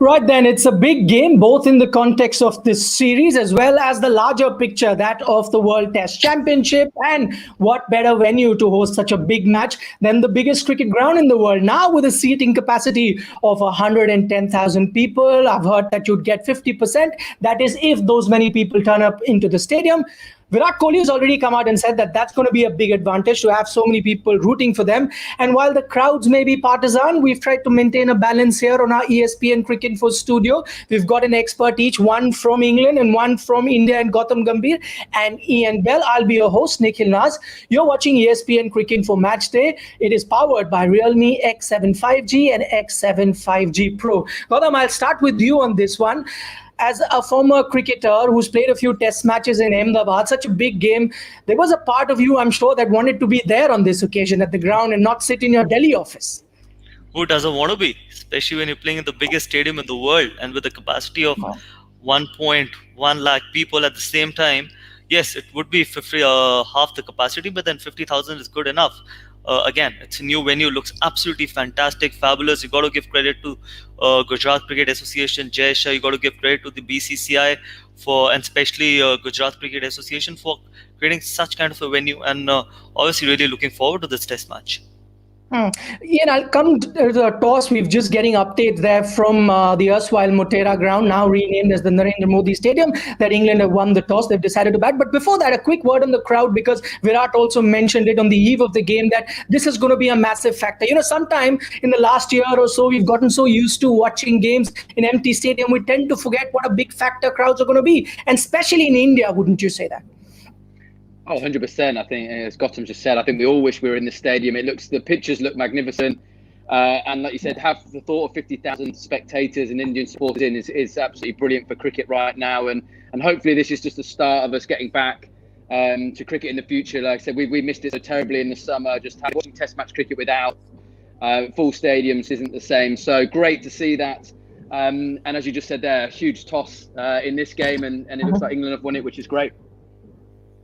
Right then, it's a big game, both in the context of this series as well as the larger picture, that of the World Test Championship. And what better venue to host such a big match than the biggest cricket ground in the world? Now, with a seating capacity of 110,000 people, I've heard that you'd get 50%. That is, if those many people turn up into the stadium. Virat Kohli has already come out and said that that's going to be a big advantage to have so many people rooting for them. And while the crowds may be partisan, we've tried to maintain a balance here on our ESPN Cricket Info studio. We've got an expert each, one from England and one from India, and Gautam Gambhir and Ian Bell. I'll be your host, Nikhil Naz. You're watching ESPN Cricket Info Match Day. It is powered by Realme X7 5G and X7 5G Pro. Gautam, I'll start with you on this one. As a former cricketer who's played a few test matches in Ahmedabad, such a big game, there was a part of you, I'm sure, that wanted to be there on this occasion at the ground and not sit in your Delhi office. Who doesn't want to be? Especially when you're playing in the biggest stadium in the world and with a capacity of 1.1 lakh people at the same time. Yes, it would be 50, half the capacity, but then 50,000 is good enough. Again, it's a new venue, looks absolutely fantastic, fabulous. You got to give credit to Gujarat Cricket Association, Jai Shah. You got to give credit to the BCCI and especially Gujarat Cricket Association for creating such kind of a venue, and obviously really looking forward to this test match. Ian, I'll come to the toss. We're just getting updates there from the erstwhile Motera ground, now renamed as the Narendra Modi Stadium, that England have won the toss. They've decided to bat. But before that, a quick word on the crowd, because Virat also mentioned it on the eve of the game that this is going to be a massive factor. You know, sometime in the last year or so, we've gotten so used to watching games in empty stadium, we tend to forget what a big factor crowds are going to be. And especially in India, wouldn't you say that? Oh, 100%. I think, as Gautam just said, I think we all wish we were in the stadium. The pictures look magnificent. And like you said, have the thought of 50,000 spectators and Indian supporters in is absolutely brilliant for cricket right now. And hopefully this is just the start of us getting back to cricket in the future. Like I said, we missed it so terribly in the summer. Just watching test match cricket without full stadiums isn't the same. So great to see that. And as you just said there, a huge toss in this game. And it looks like England have won it, which is great.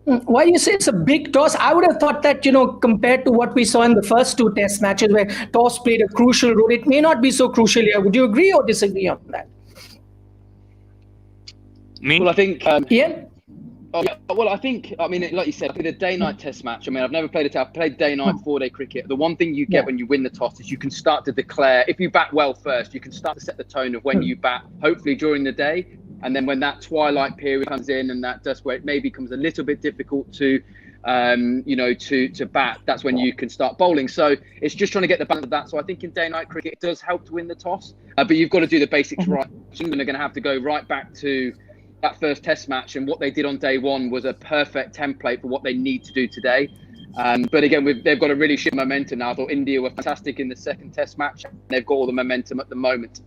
Why do you say it's a big toss? I would have thought that, compared to what we saw in the first two test matches where toss played a crucial role, it may not be so crucial here. Would you agree or disagree on that? Me? Well, I think... Ian? I mean, like you said, I think the day-night test match, I mean, I've never played it. I've played day-night, four-day cricket. The one thing you get when you win the toss is you can start to declare, if you bat well first, you can start to set the tone of when you bat, hopefully during the day. And then when that twilight period comes in and that dust where it maybe becomes a little bit difficult to bat, that's when you can start bowling. So it's just trying to get the balance of that. So I think in day-night cricket, it does help to win the toss. But you've got to do the basics right. England are going to have to go right back to that first test match. And what they did on day one was a perfect template for what they need to do today. But again, they've got a really shift momentum now. I thought India were fantastic in the second test match. They've got all the momentum at the moment.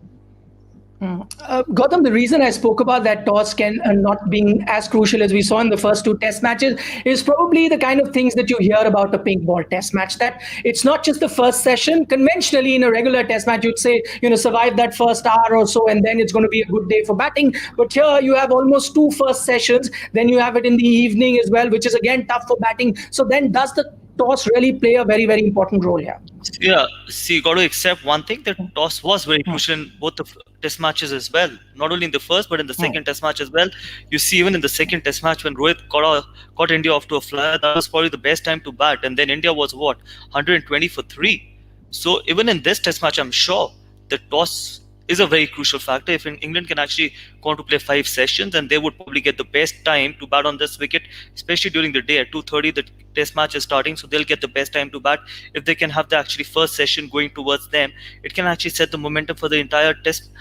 Gautam, the reason I spoke about that toss not being as crucial as we saw in the first two test matches is probably the kind of things that you hear about a pink ball test match, that it's not just the first session. Conventionally, in a regular test match, you'd say, survive that first hour or so, and then it's going to be a good day for batting. But here you have almost two first sessions. Then you have it in the evening as well, which is again tough for batting. So then does the toss really play a very, very important role here? Yeah, see, you got to accept one thing, that toss was very crucial in both the test matches as well. Not only in the first, but in the second test match as well. You see, even in the second test match, when Rohit got India off to a flyer, that was probably the best time to bat. And then India was 120 for 3. So even in this test match, I'm sure the toss is a very crucial factor. If England can actually go on to play 5 sessions, and they would probably get the best time to bat on this wicket, especially during the day at 2:30, the test match is starting, so they'll get the best time to bat. If they can have the actually first session going towards them, it can actually set the momentum for the entire test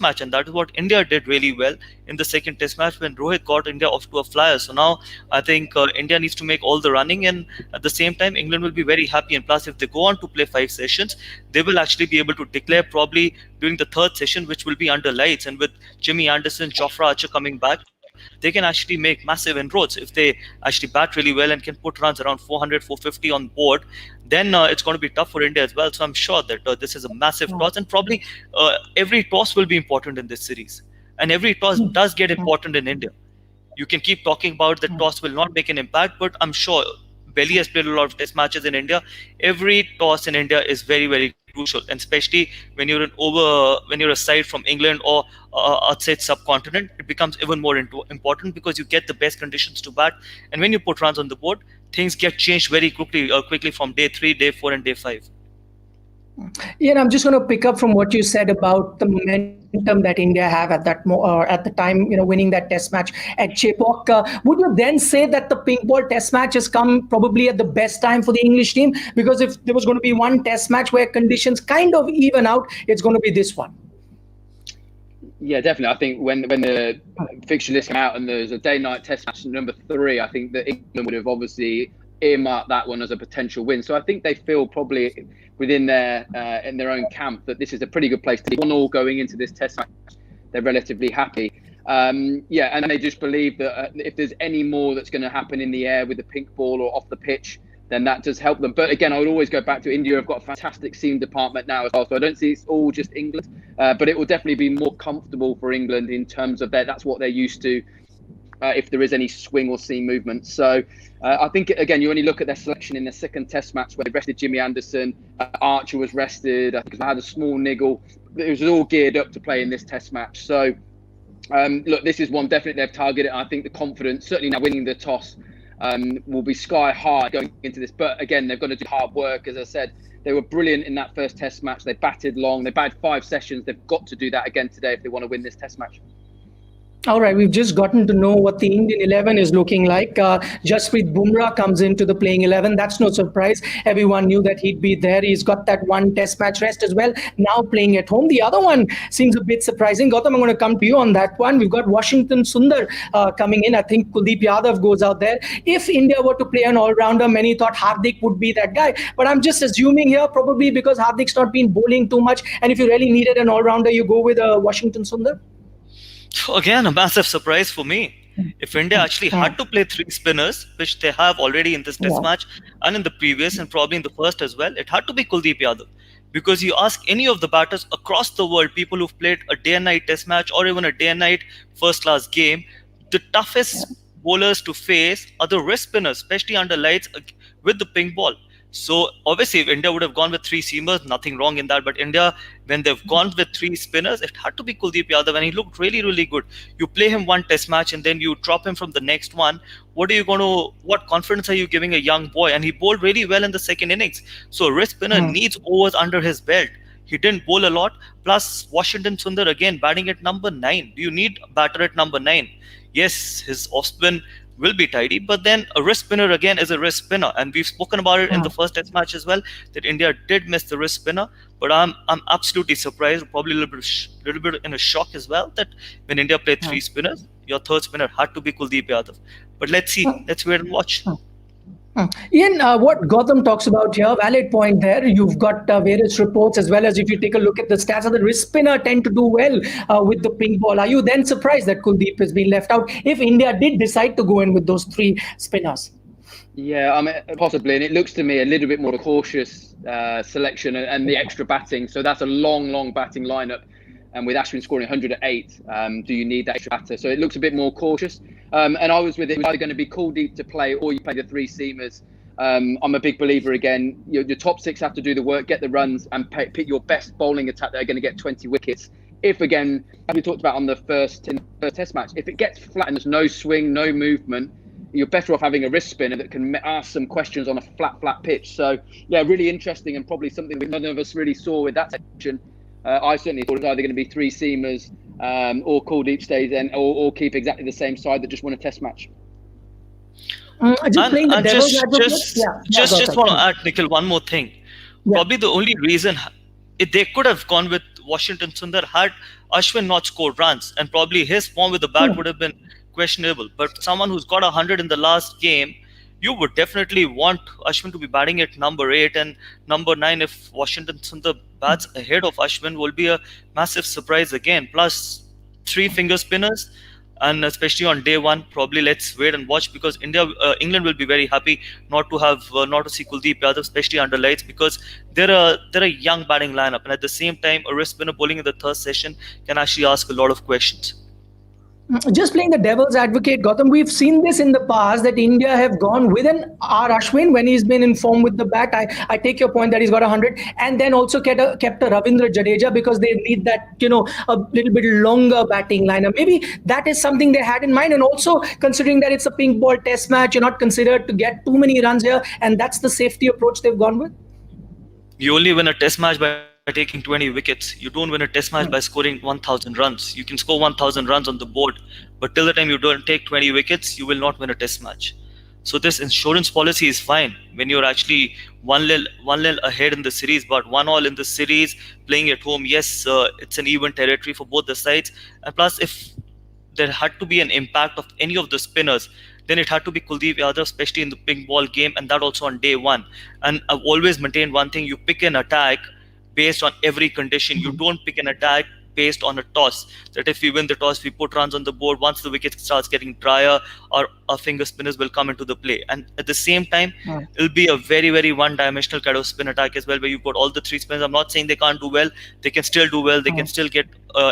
match, and that is what India did really well in the second test match when Rohit got India off to a flyer. So now I think India needs to make all the running, and at the same time England will be very happy. And plus, if they go on to play 5 sessions, they will actually be able to declare probably during the third session, which will be under lights, and with Jimmy Anderson, Jofra Archer coming back, they can actually make massive inroads if they actually bat really well and can put runs around 400, 450 on board. Then it's going to be tough for India as well. So I'm sure that this is a massive toss, and probably every toss will be important in this series, and every toss does get important in India. You can keep talking about the toss will not make an impact, but I'm sure Belly has played a lot of test matches in India. Every toss in India is very, very crucial, and especially when you're a side from England or outside subcontinent, it becomes even more important because you get the best conditions to bat, and when you put runs on the board, things get changed very quickly from day 3, day 4, and day 5. Yeah, and I'm just going to pick up from what you said about the momentum that India have at at the time, winning that Test match at Chepauk. Would you then say that the pink ball Test match has come probably at the best time for the English team? Because if there was going to be one Test match where conditions kind of even out, it's going to be this one. Yeah, definitely. I think when the fixture list came out and there's a day-night Test match number 3, I think that England would have obviously earmarked that one as a potential win. So I think they feel probably within their in their own camp that this is a pretty good place to be. 1-1 going into this Test match, they're relatively happy. And they just believe that if there's any more that's going to happen in the air with the pink ball or off the pitch, then that does help them. But again, I would always go back to India. Have got a fantastic seam department now as well. So I don't see it's all just England, but it will definitely be more comfortable for England in terms of that's what they're used to. If there is any swing or seam movement. So I think, again, you only look at their selection in the second Test match where they rested Jimmy Anderson, Archer was rested, I think they had a small niggle. It was all geared up to play in this Test match. So, look, this is one definitely they've targeted. I think the confidence, certainly now winning the toss, will be sky high going into this. But again, they've got to do hard work. As I said, they were brilliant in that first Test match. They batted long. They batted 5 sessions. They've got to do that again today if they want to win this Test match. All right, we've just gotten to know what the Indian 11 is looking like. Jasprit Bumrah comes into the playing 11. That's no surprise. Everyone knew that he'd be there. He's got that one Test match rest as well, now playing at home. The other one seems a bit surprising. Gautam, I'm going to come to you on that one. We've got Washington Sundar coming in. I think Kuldeep Yadav goes out there. If India were to play an all-rounder, many thought Hardik would be that guy. But I'm just assuming here, probably because Hardik's not been bowling too much. And if you really needed an all-rounder, you go with Washington Sundar? Again, a massive surprise for me. If India actually had to play 3 spinners, which they have already in this Test match and in the previous and probably in the first as well, it had to be Kuldeep Yadav. Because you ask any of the batters across the world, people who've played a day and night Test match or even a day and night first-class game, the toughest bowlers to face are the wrist spinners, especially under lights with the pink ball. So obviously, if India would have gone with 3 seamers, nothing wrong in that. But India, when they've gone with 3 spinners, it had to be Kuldeep Yadav, and he looked really, really good. You play him one Test match, and then you drop him from the next one. What confidence are you giving a young boy? And he bowled really well in the second innings. So a wrist spinner needs overs under his belt. He didn't bowl a lot. Plus, Washington Sundar again batting at number 9. Do you need a batter at number 9? Yes, his off spin will be tidy, but then a wrist spinner again is a wrist spinner, and we've spoken about it in the first Test match as well that India did miss the wrist spinner. But I'm absolutely surprised, probably a little bit in a shock as well, that when India played 3 spinners, your third spinner had to be Kuldeep Yadav. But let's see, let's wait and watch. Ian, what Gautam talks about here, valid point there. You've got various reports as well as if you take a look at the stats of the wrist spinner tend to do well with the pink ball. Are you then surprised that Kuldeep has been left out if India did decide to go in with those 3 spinners? Yeah, I mean, possibly. And it looks to me a little bit more cautious selection and the extra batting. So that's a long batting lineup. And with Ashwin scoring 108, do you need that extra batter? So it looks a bit more cautious. And I was with it. It was either going to be Kuldeep to play or you play the 3 seamers. I'm a big believer again. Your top 6 have to do the work, get the runs, and pick your best bowling attack that are going to get 20 wickets. If again, as we talked about on the first Test match, if it gets flat and there's no swing, no movement, you're better off having a wrist spinner that can ask some questions on a flat pitch. So yeah, really interesting and probably something that none of us really saw with that section. I certainly thought it was either going to be 3 seamers or Kuldeep stays in or keep exactly the same side that just won a Test match. Just want to add, Nikhil, one more thing. Probably the only reason they could have gone with Washington Sundar had Ashwin not scored runs, and probably his form with the bat would have been questionable. But someone who's got 100 in the last game, you would definitely want Ashwin to be batting at number 8 and number 9. If Washington Sundar bats ahead of Ashwin, will be a massive surprise again. Plus 3 finger spinners. And especially on day one, probably let's wait and watch, because England will be very happy not to see Kuldeep Yadav, especially under lights, because they're a young batting lineup, and at the same time, a wrist spinner bowling in the third session can actually ask a lot of questions. Just playing the devil's advocate, Gautam, we've seen this in the past that India have gone with an R. Ashwin when he's been in form with the bat. I take your point that he's got 100, and then also kept a Ravindra Jadeja because they need that, a little bit longer batting lineup. Maybe that is something they had in mind. And also considering that it's a pink ball test match, you're not considered to get too many runs here, and that's the safety approach they've gone with. You only win a test match by taking 20 wickets. You don't win a test match by scoring 1,000 runs. You can score 1,000 runs on the board, but till the time you don't take 20 wickets, you will not win a test match. So this insurance policy is fine when you're actually one nil ahead in the series, but 1-1 in the series, playing at home. Yes, it's an even territory for both the sides. And plus, if there had to be an impact of any of the spinners, then it had to be Kuldeep Yadav, especially in the pink ball game, and that also on day one. And I've always maintained one thing: you pick an attack based on every condition. You don't pick an attack based on a toss. That if we win the toss, we put runs on the board. Once the wicket starts getting drier, our finger spinners will come into the play. And at the same time, it'll be a very, very one-dimensional kind of spin attack as well, where you've got all the three spinners. I'm not saying they can't do well. They can still do well. They can still get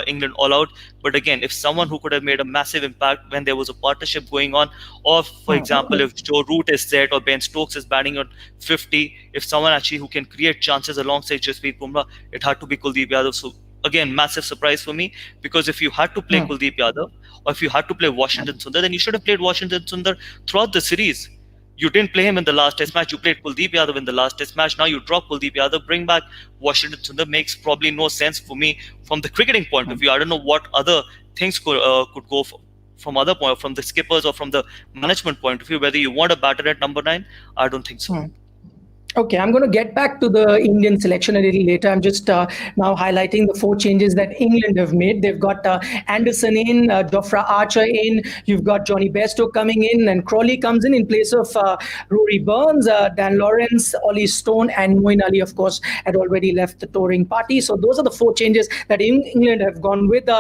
England all out. But again, if someone who could have made a massive impact when there was a partnership going on, or for example, if Joe Root is set or Ben Stokes is batting at 50, if someone actually who can create chances alongside Jasprit Bumrah, it had to be Kuldeep Yadav. So again, massive surprise for me, because if you had to play Kuldeep Yadav, or if you had to play Washington Sundar, then you should have played Washington Sundar throughout the series. You didn't play him in the last test match. You played Kuldeep Yadav in the last test match. Now you drop Kuldeep Yadav, bring back Washington Sundar. Makes probably no sense for me from the cricketing point of view. I don't know what other things could go from the skippers or from the management point of view. Whether you want a batter at number 9, I don't think so. Okay, I'm going to get back to the Indian selection a little later. I'm just now highlighting the 4 changes that England have made. They've got Anderson in, Jofra Archer in, you've got Johnny Bairstow coming in, and Crawley comes in place of Rory Burns, Dan Lawrence, Ollie Stone, and Moeen Ali, of course, had already left the touring party. So those are the 4 changes that England have gone with.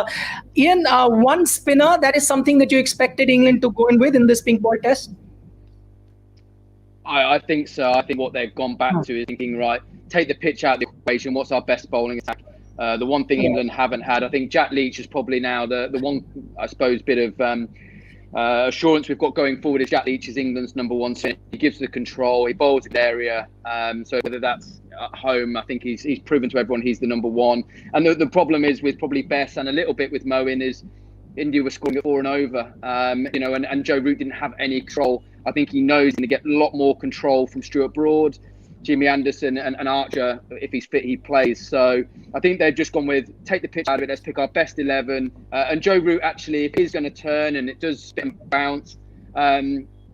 Ian, one spinner, that is something that you expected England to go in with in this pink ball test? I think so. I think what they've gone back to is thinking, right, take the pitch out of the equation. What's our best bowling attack? The one thing England haven't had, I think Jack Leach is probably now the one, I suppose, bit of assurance we've got going forward is Jack Leach is England's number 1 spinner. He gives the control, he bowls in the area. So whether that's at home, I think he's proven to everyone he's the number 1. And the problem is with probably Bess and a little bit with Moeen is India was scoring at 4 and over, and Joe Root didn't have any control. I think he knows he's going to get a lot more control from Stuart Broad, Jimmy Anderson and Archer. If he's fit, he plays. So I think they've just gone with take the pitch out of it. Let's pick our best 11. And Joe Root, actually, if he's going to turn and it does spin bounce,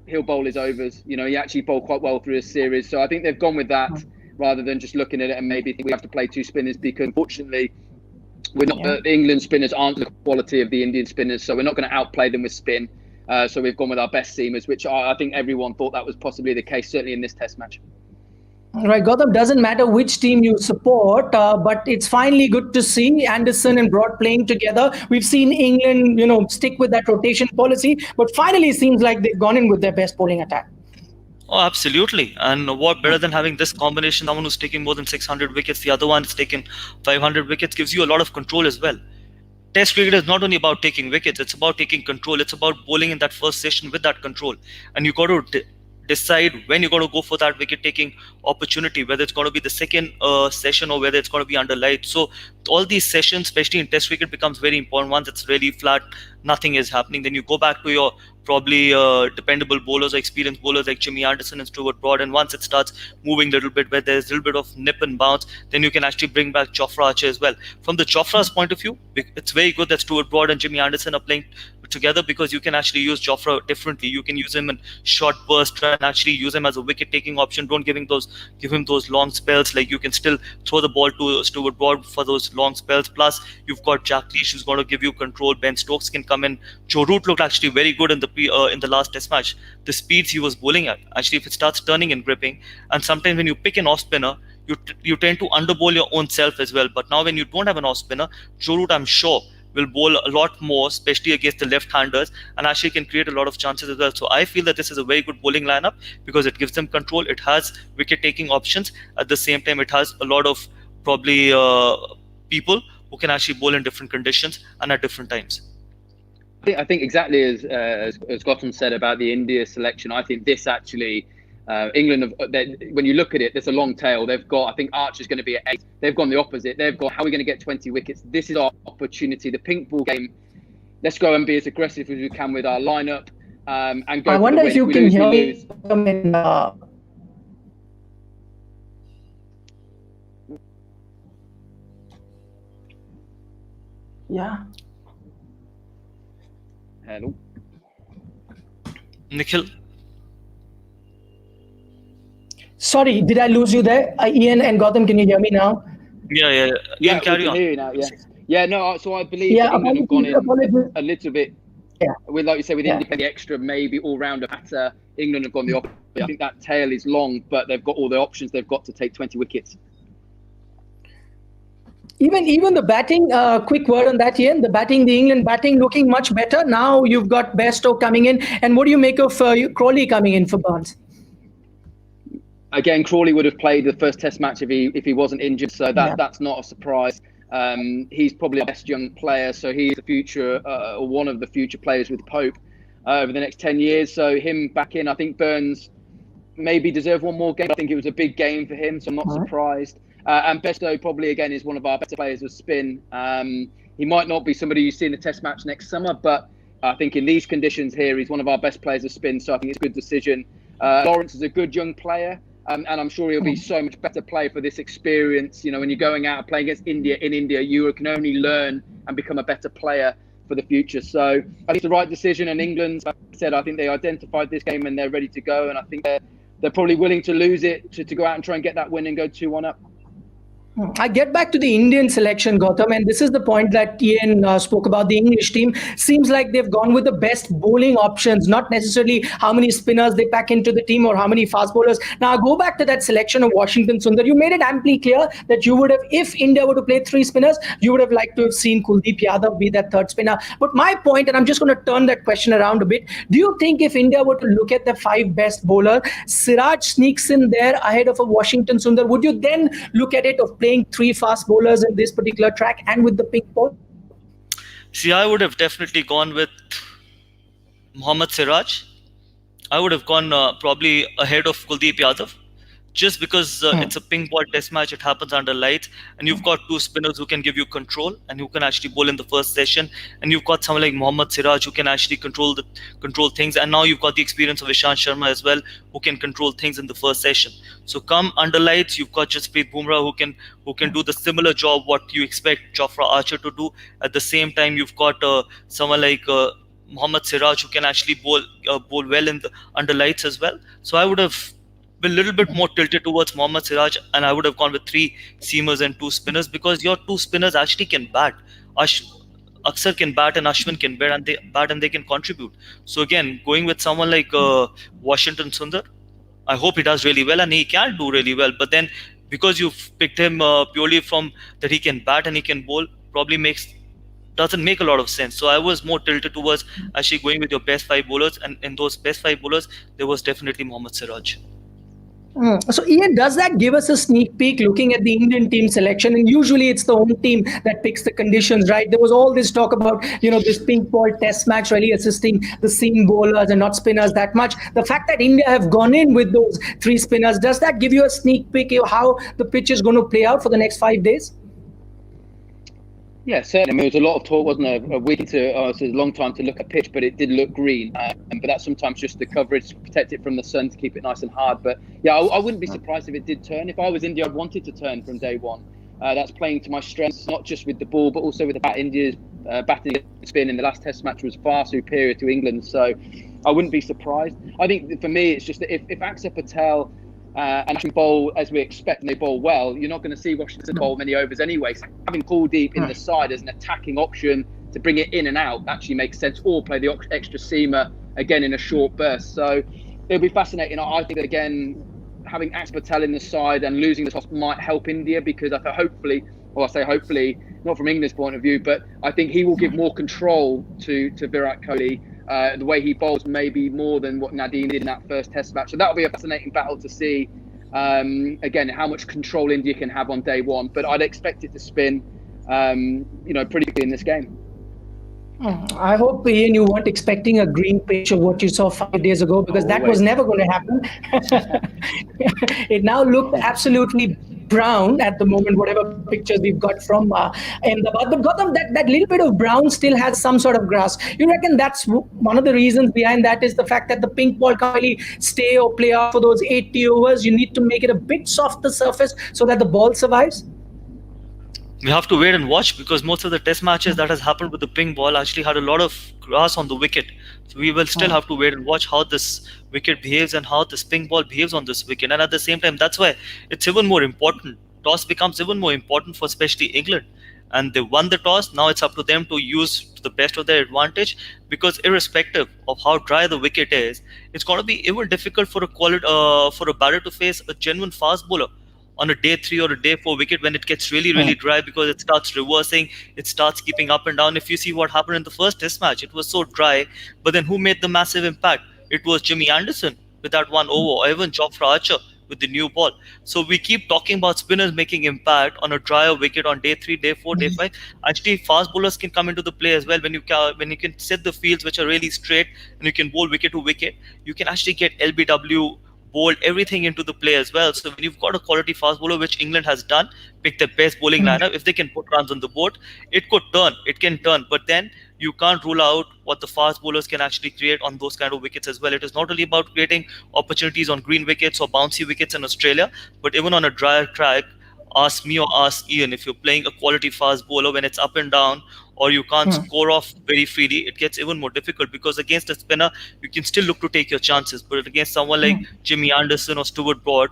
he'll bowl his overs. He actually bowled quite well through his series. So I think they've gone with that rather than just looking at it and maybe think we have to play 2 spinners, because unfortunately, we're not the England spinners aren't the quality of the Indian spinners, so we're not going to outplay them with spin. So we've gone with our best seamers, which I think everyone thought that was possibly the case, certainly in this test match. Right, Gautam, doesn't matter which team you support, but it's finally good to see Anderson and Broad playing together. We've seen England, stick with that rotation policy, but finally it seems like they've gone in with their best bowling attack. Oh, absolutely. And what better than having this combination? Someone who's taking more than 600 wickets, the other one is taking 500 wickets, gives you a lot of control as well. Test cricket is not only about taking wickets, it's about taking control. It's about bowling in that first session with that control. And you got to decide when you got to go for that wicket-taking opportunity, whether it's going to be the second session or whether it's going to be under light. So all these sessions, especially in test cricket, becomes very important. Once it's really flat, nothing is happening. Then you go back to your probably dependable bowlers or experienced bowlers like Jimmy Anderson and Stuart Broad. And once it starts moving a little bit, where there's a little bit of nip and bounce, then you can actually bring back Jofra Archer as well. From the Jofra's point of view, it's very good that Stuart Broad and Jimmy Anderson are playing together, because you can actually use Jofra differently. You can use him in short bursts and actually use him as a wicket-taking option. Don't give him those long spells. Like, you can still throw the ball to Stuart Broad for those long spells. Plus, you've got Jack Leach who's going to give you control. Ben Stokes can come in. Joe Root looked actually very good in the last test match. The speeds he was bowling at, actually, if it starts turning and gripping, and sometimes when you pick an off spinner, you tend to underbowl your own self as well. But now when you don't have an off spinner, Joe Root, I'm sure, will bowl a lot more, especially against the left-handers, and actually can create a lot of chances as well. So I feel that this is a very good bowling lineup because it gives them control. It has wicket-taking options. At the same time, it has a lot of probably people who can actually bowl in different conditions and at different times. I think exactly as Gautam said about the India selection. I think this actually, England, when you look at it, there's a long tail. They've got, I think Archer's going to be at 8. They've gone the opposite. They've got, how are we going to get 20 wickets? This is our opportunity. The pink ball game, let's go and be as aggressive as we can with our lineup and go. I wonder if you can hear me. Yeah. Hello. Nikhil? Sorry, did I lose you there? Ian and Gautam, can you hear me now? Yeah. Ian, carry on. Hear you now, yeah. No, so I believe England have gone in a little bit, with, like you say, with India the extra, maybe all-rounder batter. England have gone the opposite. I think that tail is long, but they've got all the options. They've got to take 20 wickets. Even the batting, quick word on that, Ian. The England batting looking much better. Now you've got Bairstow coming in. And what do you make of Crawley coming in for Barnes? Again, Crawley would have played the first Test match if he wasn't injured, so that's not a surprise. He's probably our best young player, so he's the future, or one of the future players with Pope over the next 10 years. So him back in, I think Burns maybe deserved one more game. I think it was a big game for him, so I'm not surprised. And Bairstow probably, again, is one of our better players of spin. He might not be somebody you see in the Test match next summer, but I think in these conditions here, he's one of our best players of spin, so I think it's a good decision. Lawrence is a good young player, and I'm sure he'll be so much better player for this experience. You know, when you're going out and playing against India in India, you can only learn and become a better player for the future. So I think it's the right decision. And England, like I said, I think they identified this game and they're ready to go. And I think they're probably willing to lose it to go out and try and get that win and go 2-1 up. I get back to the Indian selection, Gautam, and this is the point that Ian spoke about. The English team seems like they've gone with the best bowling options, not necessarily how many spinners they pack into the team or how many fast bowlers. Now, I go back to that selection of Washington Sundar. You made it amply clear that you would have, if India were to play 3 spinners, you would have liked to have seen Kuldeep Yadav be that 3rd spinner. But my point, and I'm just going to turn that question around a bit, do you think if India were to look at the 5 best bowlers, Siraj sneaks in there ahead of a Washington Sundar, would you then look at it of playing 3 fast bowlers in this particular track and with the pink ball? See, I would have definitely gone with Mohammad Siraj. I would have gone probably ahead of Kuldeep Yadav, just because it's a pink ball test match. It happens under lights, and you've got 2 spinners who can give you control and who can actually bowl in the first session, and you've got someone like Mohammad Siraj who can actually control things, and now you've got the experience of ISHANT Sharma as well, who can control things in the first session. So come under lights, you've got Jasprit Bumrah who can do the similar job what you expect Jofra Archer to do. At the same time, you've got someone like Mohammad Siraj who can actually bowl well in the under lights as well. So I would have been a little bit more tilted towards Mohammad Siraj, and I would have gone with 3 seamers and 2 spinners, because your 2 spinners actually can bat. Aksar can bat and Ashwin can bat and they can contribute. So again, going with someone like Washington Sundar, I hope he does really well, and he can do really well. But then, because you've picked him purely from that he can bat and he can bowl, probably doesn't make a lot of sense. So I was more tilted towards actually going with your best 5 bowlers, and in those best 5 bowlers, there was definitely Mohammad Siraj. So Ian, does that give us a sneak peek looking at the Indian team selection? And usually it's the home team that picks the conditions, right? There was all this talk about, this pink ball test match really assisting the seam bowlers and not spinners that much. The fact that India have gone in with those 3 spinners, does that give you a sneak peek of how the pitch is going to play out for the next 5 days? Yeah, certainly. I mean, there was a lot of talk, wasn't there? A week it's a long time to look at pitch, but it did look green. But that's sometimes just the coverage to protect it from the sun, to keep it nice and hard. But yeah, I wouldn't be surprised if it did turn. If I was India, I'd want it to turn from day one. That's playing to my strengths, not just with the ball, but also with the bat. India's batting spin in the last Test match was far superior to England. So I wouldn't be surprised. I think for me, it's just that if Axar Patel and actually bowl as we expect, and they bowl well, you're not going to see Washington bowl many overs anyway. So having Kuldeep in the side as an attacking option to bring it in and out actually makes sense, or play the extra seamer again in a short burst. So it'll be fascinating. I think that, again, having Axar Patel in the side and losing the toss might help India, because I thought hopefully or I say hopefully, not from England's point of view, but I think he will give more control to Virat Kohli. The way he bowls maybe more than what Nadeem did in that first Test match. So that'll be a fascinating battle to see. Again, how much control India can have on day one, but I'd expect it to spin, pretty quickly in this game. I hope, Ian, you weren't expecting a green pitch of what you saw 5 days ago, because that was never going to happen. It now looked absolutely brown at the moment, whatever pictures we've got from Ahmedabad. But Gautam, that little bit of brown still has some sort of grass. You reckon that's one of the reasons behind that is the fact that the pink ball can't really stay or play out for those 80 overs? You need to make it a bit softer surface so that the ball survives? We have to wait and watch, because most of the test matches that has happened with the pink ball actually had a lot of grass on the wicket. So we will still have to wait and watch how this wicket behaves and how this pink ball behaves on this wicket. And at the same time, that's why it's even more important. Toss becomes even more important for especially England. And they won the toss. Now it's up to them to use to the best of their advantage, because irrespective of how dry the wicket is, it's going to be even difficult for a batter to face a genuine fast bowler on a day 3 or a day 4 wicket when it gets really, really dry, because it starts reversing, it starts keeping up and down. If you see what happened in the first test match, it was so dry, but then who made the massive impact? It was Jimmy Anderson with that 1 over, or even Jofra Archer with the new ball. So we keep talking about spinners making impact on a drier wicket on day 3, day 4, day 5. Actually, fast bowlers can come into the play as well. When you can set the fields which are really straight and you can bowl wicket to wicket, you can actually get LBW bowled everything into the play as well. So when you've got a quality fast bowler, which England has done, pick their best bowling lineup, if they can put runs on the board, it can turn. But then you can't rule out what the fast bowlers can actually create on those kind of wickets as well. It is not only about creating opportunities on green wickets or bouncy wickets in Australia, but even on a drier track. Ask me or ask Ian, if you're playing a quality fast bowler, when it's up and down, or you can't score off very freely, it gets even more difficult, because against a spinner, you can still look to take your chances. But against someone like Jimmy Anderson or Stuart Broad,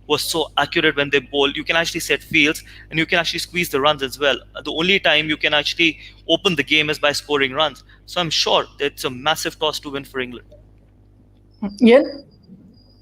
who are so accurate when they bowl, you can actually set fields and you can actually squeeze the runs as well. The only time you can actually open the game is by scoring runs. So I'm sure that it's a massive toss to win for England. Yeah.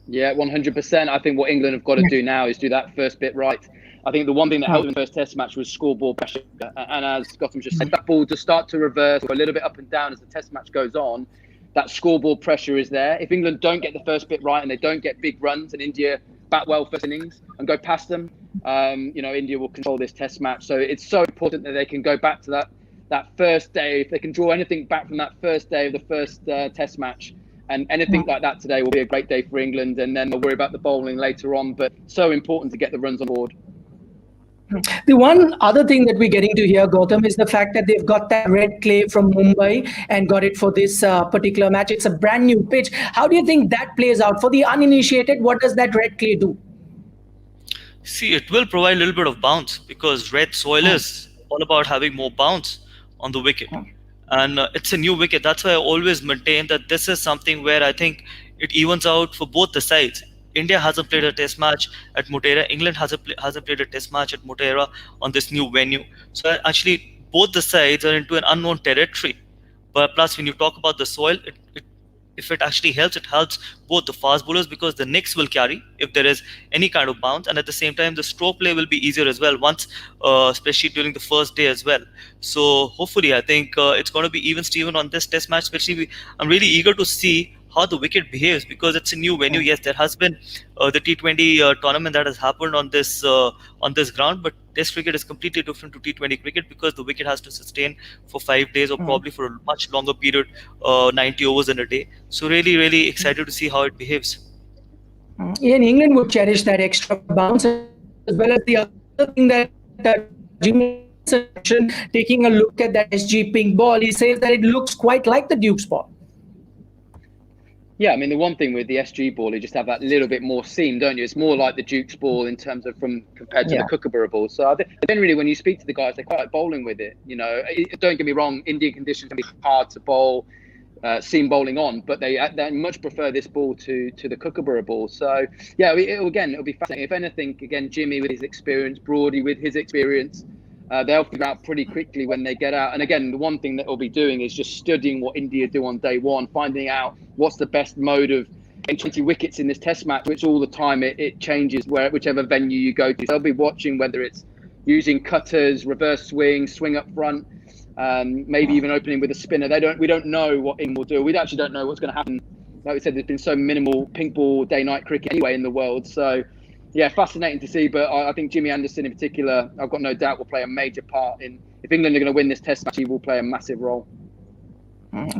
Yeah, 100%. I think what England have got to do now is do that first bit right. I think the one thing that helped in the first test match was scoreboard pressure. And as Gautam just said, that ball to start to reverse or a little bit up and down as the test match goes on, that scoreboard pressure is there. If England don't get the first bit right and they don't get big runs and India bat well first innings and go past them, India will control this test match. So it's so important that they can go back to that first day. If they can draw anything back from that first day of the first test match, and anything like that today will be a great day for England, and then they'll worry about the bowling later on. But so important to get the runs on board. The one other thing that we're getting to hear, Gautam, is the fact that they've got that red clay from Mumbai and got it for this particular match. It's a brand new pitch. How do you think that plays out? For the uninitiated, what does that red clay do? See, it will provide a little bit of bounce, because red soil is all about having more bounce on the wicket. And it's a new wicket. That's why I always maintain that this is something where I think it evens out for both the sides. India hasn't played a test match at Motera. England hasn't played a test match at Motera on this new venue. So actually, both the sides are into an unknown territory. But plus, when you talk about the soil, if it actually helps, it helps both the fast bowlers, because the nicks will carry if there is any kind of bounce, and at the same time, the stroke play will be easier as well, especially during the first day as well. So hopefully, I think it's going to be even Steven on this test match. Especially, I'm really eager to see how the wicket behaves, because it's a new venue. Yes, there has been the T20 tournament that has happened on this ground, but Test cricket is completely different to T20 cricket, because the wicket has to sustain for 5 days or probably for a much longer period, 90 overs in a day. So really, really excited to see how it behaves. In England would cherish that extra bounce, as well as the other thing that Jimmy mentioned, taking a look at that SG pink ball, he says that it looks quite like the Duke's ball. Yeah, I mean, the one thing with the SG ball, you just have that little bit more seam, don't you? It's more like the Duke's ball in terms of compared to the Kookaburra ball. So I think generally when you speak to the guys, they quite like bowling with it. Don't get me wrong, Indian conditions can be hard to bowl seam bowling on, but they much prefer this ball to the Kookaburra ball. So yeah, it'll be fascinating. If anything, again, Jimmy with his experience, Broady with his experience, they'll figure out pretty quickly when they get out. And again, the one thing that we'll be doing is just studying what India do on day one, finding out what's the best mode of getting 20 wickets in this test match, which all the time it changes whichever venue you go to. So they'll be watching whether it's using cutters, reverse swing up front, maybe even opening with a spinner. We don't know what England will do. We actually don't know what's going to happen. Like we said, there's been so minimal pink ball day-night cricket anyway in the world. So, yeah, fascinating to see. But I think Jimmy Anderson in particular, I've got no doubt, will play a major part in. If England are going to win this Test match, he will play a massive role.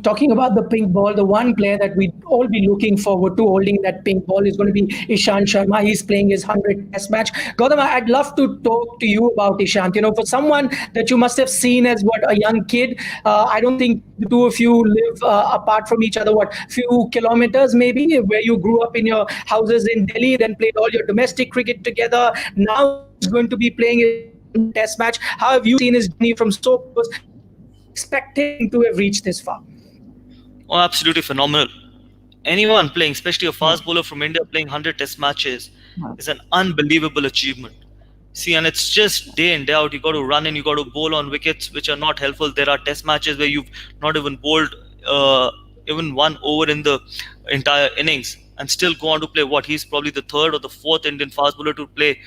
Talking about the pink ball, the one player that we'd all be looking forward to holding that pink ball is going to be ISHANT Sharma. He's playing his 100th Test match. Gautam, I'd love to talk to you about ISHANT. You know, for someone that you must have seen as a young kid, I don't think the two of you live apart from each other, few kilometers maybe, where you grew up in your houses in Delhi, then played all your domestic cricket together. Now he's going to be playing his Test match. How have you seen his journey from so close? Expecting to have reached this far? Oh, absolutely phenomenal. Anyone playing, especially a fast bowler from India playing 100 Test matches, is an unbelievable achievement. See, and it's just day in, day out. You got to run in, you got to bowl on wickets which are not helpful. There are Test matches where you've not even bowled even 1 over in the entire innings and still go on to play what? He's probably the third or the fourth Indian fast bowler to play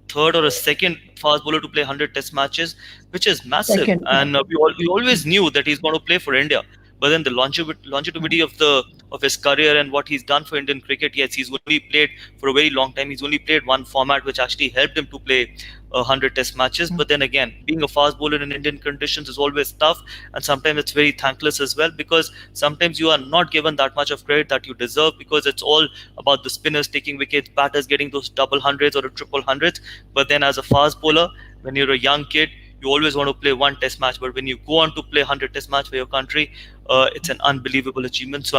third or a second fast bowler to play 100 Test matches, which is massive. Second, and we always knew that he's going to play for India. But then the longevity of his career and what he's done for Indian cricket, yes, he's only played for a very long time. He's only played one format, which actually helped him to play 100 Test matches. But then again, being a fast bowler in Indian conditions is always tough, and sometimes it's very thankless as well, because sometimes you are not given that much of credit that you deserve, because it's all about the spinners taking wickets, batters getting those double hundreds or a triple hundreds. But then as a fast bowler, when you're a young kid, you always want to play one Test match, but when you go on to play 100 Test match for your country, it's an unbelievable achievement. So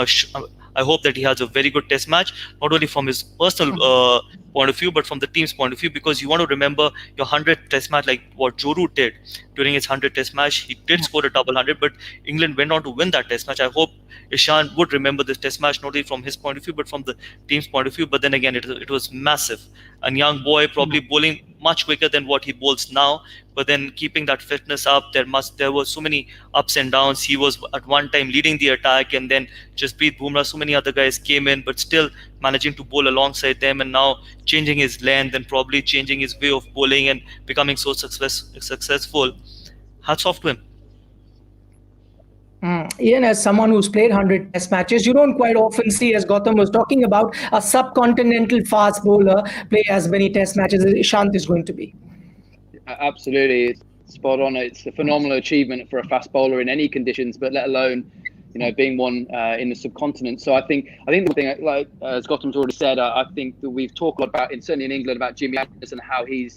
I hope that he has a very good Test match, not only from his personal point of view, but from the team's point of view, because you want to remember your 100th Test match, like what Joe Root did during his 100th Test match. He did score a double hundred, but England went on to win that Test match. I hope ISHANT would remember this Test match, not only from his point of view, but from the team's point of view. But then again, it was massive. A young boy, probably bowling much quicker than what he bowls now, but then keeping that fitness up. There were so many ups and downs. He was at one time leading the attack, and then Jasprit Bumrah, so many other guys came in, but still managing to bowl alongside them, and now changing his length and probably changing his way of bowling and becoming so successful. Hats off to him. Ian, as someone who's played 100 Test matches, you don't quite often see, as Gautam was talking about, a subcontinental fast bowler play as many Test matches as ISHANT is going to be. Absolutely, it's spot on. It's a phenomenal achievement for a fast bowler in any conditions, but let alone, being one in the subcontinent. So I think the one thing, like as Gautam's already said, I think that we've talked a lot about, certainly in England, about Jimmy Anderson and how he's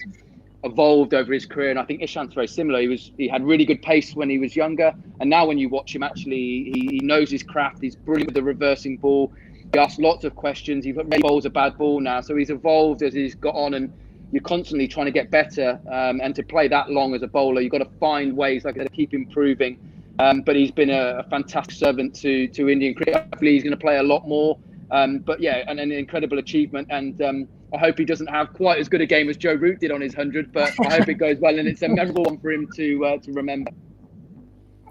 evolved over his career, and I think Ishant's very similar. He had really good pace when he was younger, and now when you watch him, actually he knows his craft. He's brilliant with the reversing ball. He asks lots of questions. He bowls a bad ball now, so he's evolved as he's got on, and you're constantly trying to get better. And to play that long as a bowler, you've got to find ways, like I said, to keep improving. But he's been a fantastic servant to Indian cricket. Hopefully he's going to play a lot more. But yeah, and an incredible achievement. And I hope he doesn't have quite as good a game as Joe Root did on his 100, but I hope it goes well, and it's a memorable one for him to remember.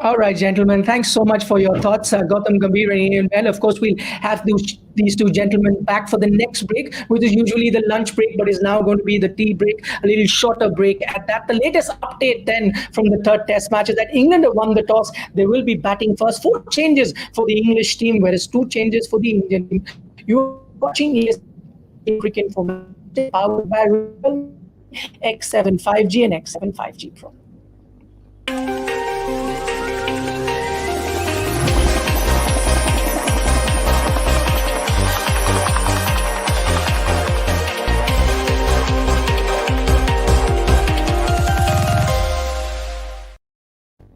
All right, gentlemen, thanks so much for your thoughts. Gautam Gambhir and Ian Bell. Of course, we'll have these two gentlemen back for the next break, which is usually the lunch break, but is now going to be the tea break, a little shorter break at that. The latest update then from the third Test match is that England have won the toss. They will be batting first. 4 changes for the English team, whereas 2 changes for the Indian team. You're watching ESPN Cricket Information powered by X7 5G and X7 5G Pro.